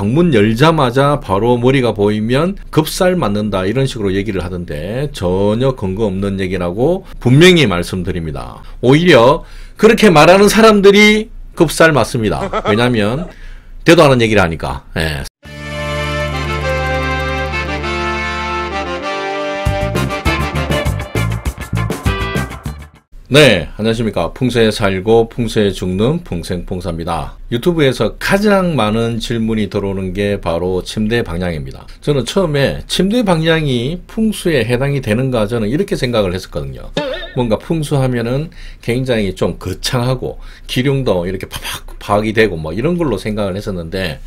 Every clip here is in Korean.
방문 열자마자 바로 머리가 보이면 급살 맞는다 이런 식으로 얘기를 하던데 전혀 근거 없는 얘기라고 분명히 말씀드립니다. 오히려 그렇게 말하는 사람들이 급살 맞습니다. 왜냐하면 대도 않은 얘기를 하니까. 예. 네, 안녕하십니까. 풍수에 살고 풍수에 죽는 풍생풍사입니다. 유튜브에서 가장 많은 질문이 들어오는 게 바로 침대 방향입니다. 저는 처음에 침대 방향이 풍수에 해당이 되는가 저는 이렇게 생각을 했었거든요. 뭔가 풍수하면은 굉장히 좀 거창하고 기륭도 이렇게 파악이 되고 뭐 이런 걸로 생각을 했었는데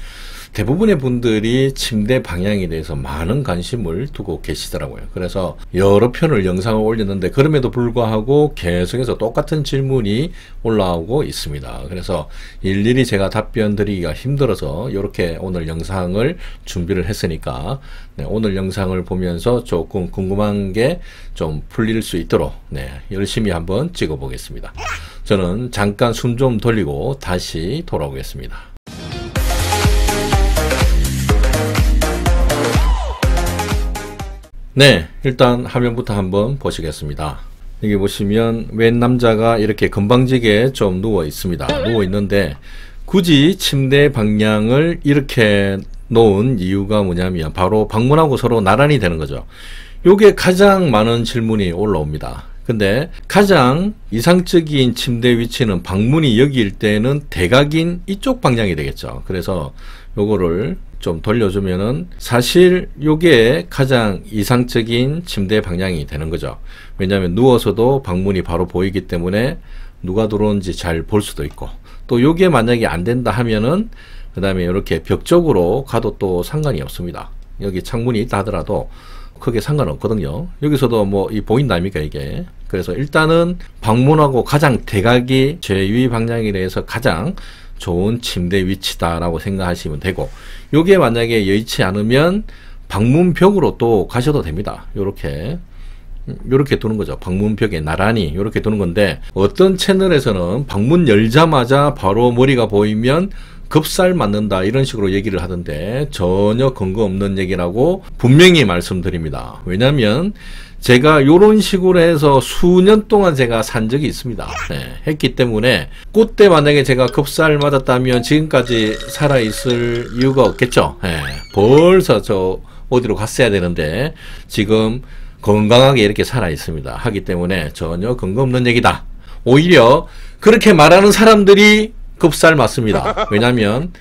대부분의 분들이 침대 방향에 대해서 많은 관심을 두고 계시더라고요. 그래서 여러 편을 영상을 올렸는데 그럼에도 불구하고 계속해서 똑같은 질문이 올라오고 있습니다. 그래서 일일이 제가 답변 드리기가 힘들어서 이렇게 오늘 영상을 준비를 했으니까 오늘 영상을 보면서 조금 궁금한 게 좀 풀릴 수 있도록 열심히 한번 찍어 보겠습니다. 저는 잠깐 숨 좀 돌리고 다시 돌아오겠습니다. 네, 일단 화면부터 한번 보시겠습니다. 여기 보시면 웬 남자가 이렇게 건방지게 좀 누워 있습니다. 누워 있는데 굳이 침대 방향을 이렇게 놓은 이유가 뭐냐면 바로 방문하고 서로 나란히 되는 거죠. 요게 가장 많은 질문이 올라옵니다. 근데 가장 이상적인 침대 위치는 방문이 여기일 때는 대각인 이쪽 방향이 되겠죠. 그래서 요거를 좀 돌려주면은 사실 요게 가장 이상적인 침대 방향이 되는 거죠. 왜냐하면 누워서도 방문이 바로 보이기 때문에 누가 들어오는지 잘 볼 수도 있고, 또 요게 만약에 안 된다 하면은 그 다음에 이렇게 벽 쪽으로 가도 또 상관이 없습니다. 여기 창문이 있다 하더라도 크게 상관없거든요. 여기서도 뭐 보인다 아닙니까 이게. 그래서 일단은 방문하고 가장 대각이 제위 방향에 대해서 가장 좋은 침대 위치다라고 생각하시면 되고, 요게 만약에 여의치 않으면 방문벽으로 또 가셔도 됩니다. 요렇게 두는 거죠. 방문벽에 나란히 요렇게 두는 건데, 어떤 채널에서는 방문 열자마자 바로 머리가 보이면 급살 맞는다 이런 식으로 얘기를 하던데 전혀 근거 없는 얘기라고 분명히 말씀드립니다. 왜냐하면 제가 요런 식으로 해서 수년 동안 제가 산 적이 있습니다. 했기 때문에 그때 만약에 제가 급살 맞았다면 지금까지 살아있을 이유가 없겠죠. 벌써 저 어디로 갔어야 되는데 지금 건강하게 이렇게 살아있습니다. 하기 때문에 전혀 근거 없는 얘기다. 오히려 그렇게 말하는 사람들이 급살 맞습니다. 왜냐하면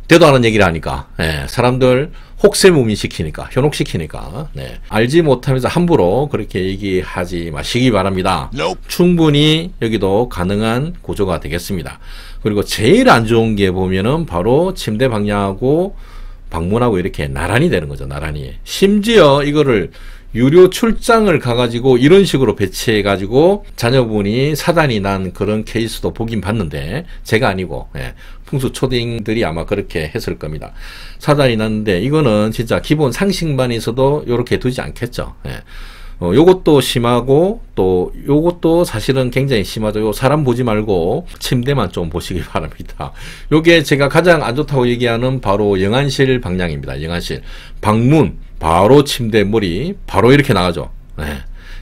대도 않은 얘기를 하니까. 사람들 혹세무민 시키니까, 현혹시키니까. 알지 못하면서 함부로 그렇게 얘기하지 마시기 바랍니다. 충분히 여기도 가능한 구조가 되겠습니다. 그리고 제일 안 좋은 게 보면은 바로 침대 방향하고 방문하고 이렇게 나란히 되는 거죠. 나란히. 심지어 이거를 유료 출장을 가가지고 이런 식으로 배치해가지고 자녀분이 사단이 난 그런 케이스도 보긴 봤는데, 제가 아니고 풍수 초딩들이 아마 그렇게 했을 겁니다. 사단이 났는데 이거는 진짜 기본 상식만 있어도 이렇게 두지 않겠죠. 요것도 심하고 또 요것도 사실은 굉장히 심하죠. 요 사람 보지 말고 침대만 좀 보시기 바랍니다. 요게 제가 가장 안 좋다고 얘기하는 바로 영안실 방향입니다. 영안실 방문 바로 침대 머리 바로 이렇게 나가죠.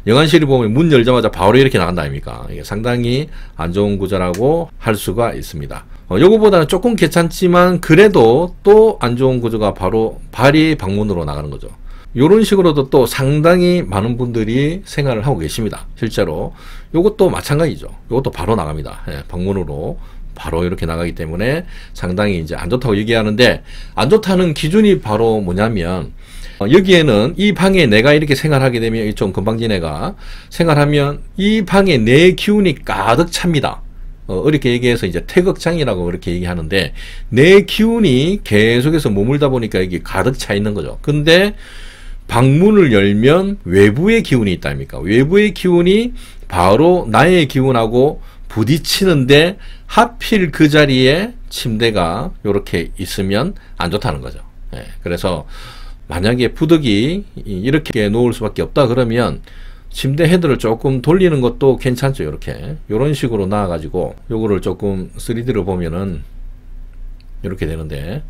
영안실이 보면 문 열자마자 바로 이렇게 나간다 아닙니까? 이게 상당히 안 좋은 구조라고 할 수가 있습니다. 요거보다는 조금 괜찮지만 그래도 또 안 좋은 구조가 바로 발이 방문으로 나가는 거죠. 이런 식으로도 또 상당히 많은 분들이 생활을 하고 계십니다. 실제로 요것도 마찬가지죠. 요것도 바로 나갑니다. 방문으로 바로 이렇게 나가기 때문에 상당히 이제 안 좋다고 얘기하는데, 안 좋다는 기준이 바로 뭐냐면 여기에는 이 방에 내가 이렇게 생활하게 되면 좀 건방진 애가 생활하면 이 방에 내 기운이 가득 찹니다. 이렇게 얘기해서 이제 태극장이라고 그렇게 얘기하는데, 내 기운이 계속해서 머물다 보니까 이게 가득 차 있는 거죠. 근데 방문을 열면 외부의 기운이 있다 아닙니까? 외부의 기운이 바로 나의 기운하고 부딪히는데 하필 그 자리에 침대가 이렇게 있으면 안 좋다는 거죠. 그래서 만약에 부득이 이렇게 놓을 수밖에 없다 그러면 침대 헤드를 조금 돌리는 것도 괜찮죠. 이런 식으로 나와가지고 요거를 조금 3D로 보면은 이렇게 되는데,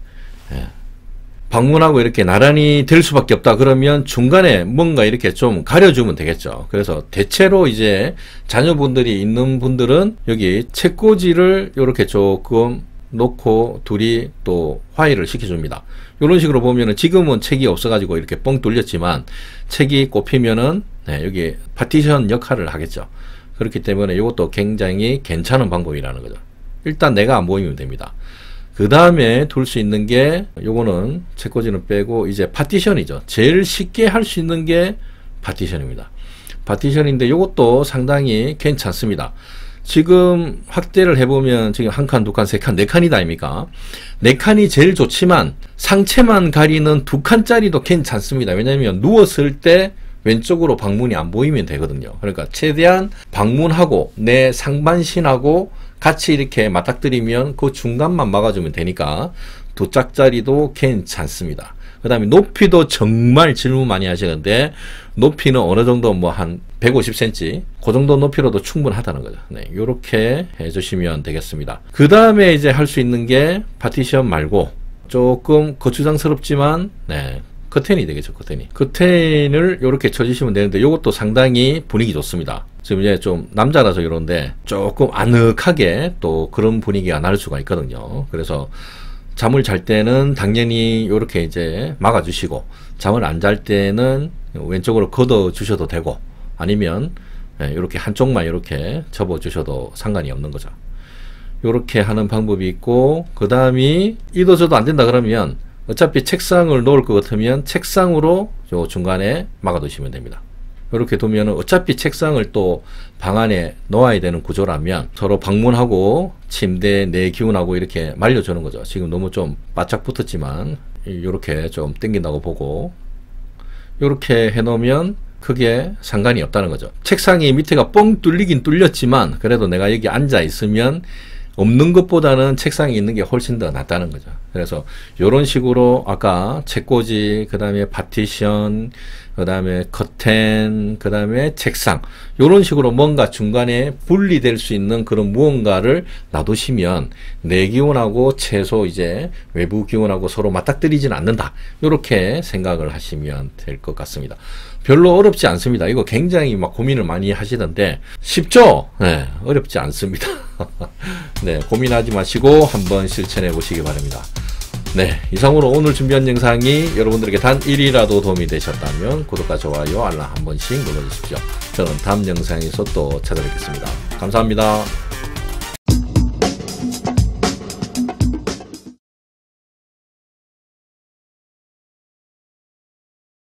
방문하고 이렇게 나란히 될 수밖에 없다 그러면 중간에 뭔가 이렇게 좀 가려주면 되겠죠. 그래서 대체로 이제 자녀분들이 있는 분들은 여기 책꽂이를 이렇게 조금 놓고 둘이 또 화해를 시켜줍니다. 이런 식으로 보면은 지금은 책이 없어가지고 이렇게 뻥 뚫렸지만 책이 꼽히면은 네, 여기 파티션 역할을 하겠죠. 그렇기 때문에 이것도 굉장히 괜찮은 방법이라는 거죠. 일단 내가 안 보이면 됩니다. 그 다음에 둘 수 있는 게 요거는 책꽂이는 빼고 이제 파티션이죠. 제일 쉽게 할 수 있는 게 파티션입니다. 파티션인데 요것도 상당히 괜찮습니다. 지금 확대를 해보면 지금 한 칸, 두 칸, 세 칸, 네 칸이다 아닙니까? 네 칸이 제일 좋지만 상체만 가리는 두 칸짜리도 괜찮습니다. 왜냐하면 누웠을 때 왼쪽으로 방문이 안 보이면 되거든요. 그러니까 최대한 방문하고 내 상반신하고 같이 이렇게 맞닥뜨리면 그 중간만 막아주면 되니까 두 짝짜리도 괜찮습니다. 그 다음에 높이도 정말 질문 많이 하시는데 높이는 어느 정도 뭐 한 150cm 그 정도 높이로도 충분하다는 거죠. 네, 요렇게 해주시면 되겠습니다. 그 다음에 이제 할 수 있는 게 파티션 말고 조금 거추장스럽지만 네, 커튼이 되겠죠. 커튼을 이렇게 쳐주시면 되는데 이것도 상당히 분위기 좋습니다. 지금 이제 좀 남자라서 이런데 조금 아늑하게 또 그런 분위기가 날 수가 있거든요. 그래서 잠을 잘 때는 당연히 이렇게 이제 막아주시고 잠을 안 잘 때는 왼쪽으로 걷어 주셔도 되고 아니면 이렇게 한쪽만 이렇게 접어 주셔도 상관이 없는 거죠. 이렇게 하는 방법이 있고 그 다음이 이도저도 안 된다 그러면 어차피 책상을 놓을 것 같으면 책상으로 요 중간에 막아두시면 됩니다. 이렇게 두면 어차피 책상을 또 방 안에 놓아야 되는 구조라면 서로 방문하고 침대 내 기운하고 이렇게 말려주는 거죠. 지금 너무 좀 바짝 붙었지만 이렇게 좀 당긴다고 보고 이렇게 해놓으면 크게 상관이 없다는 거죠. 책상이 밑에가 뻥 뚫리긴 뚫렸지만 그래도 내가 여기 앉아 있으면 없는 것보다는 책상에 있는 게 훨씬 더 낫다는 거죠. 그래서 이런 식으로 아까 책꽂이, 그 다음에 파티션, 그 다음에 커튼, 그 다음에 책상 이런 식으로 뭔가 중간에 분리될 수 있는 그런 무언가를 놔두시면 내 기운하고 최소 이제 외부 기운하고 서로 맞닥뜨리지는 않는다. 이렇게 생각을 하시면 될 것 같습니다. 별로 어렵지 않습니다. 이거 굉장히 막 고민을 많이 하시던데 쉽죠? 네, 어렵지 않습니다. 네, 고민하지 마시고 한번 실천해 보시기 바랍니다. 네, 이상으로 오늘 준비한 영상이 여러분들에게 단 1이라도 도움이 되셨다면 구독과 좋아요, 알람 한 번씩 눌러주십시오. 저는 다음 영상에서 또 찾아뵙겠습니다. 감사합니다.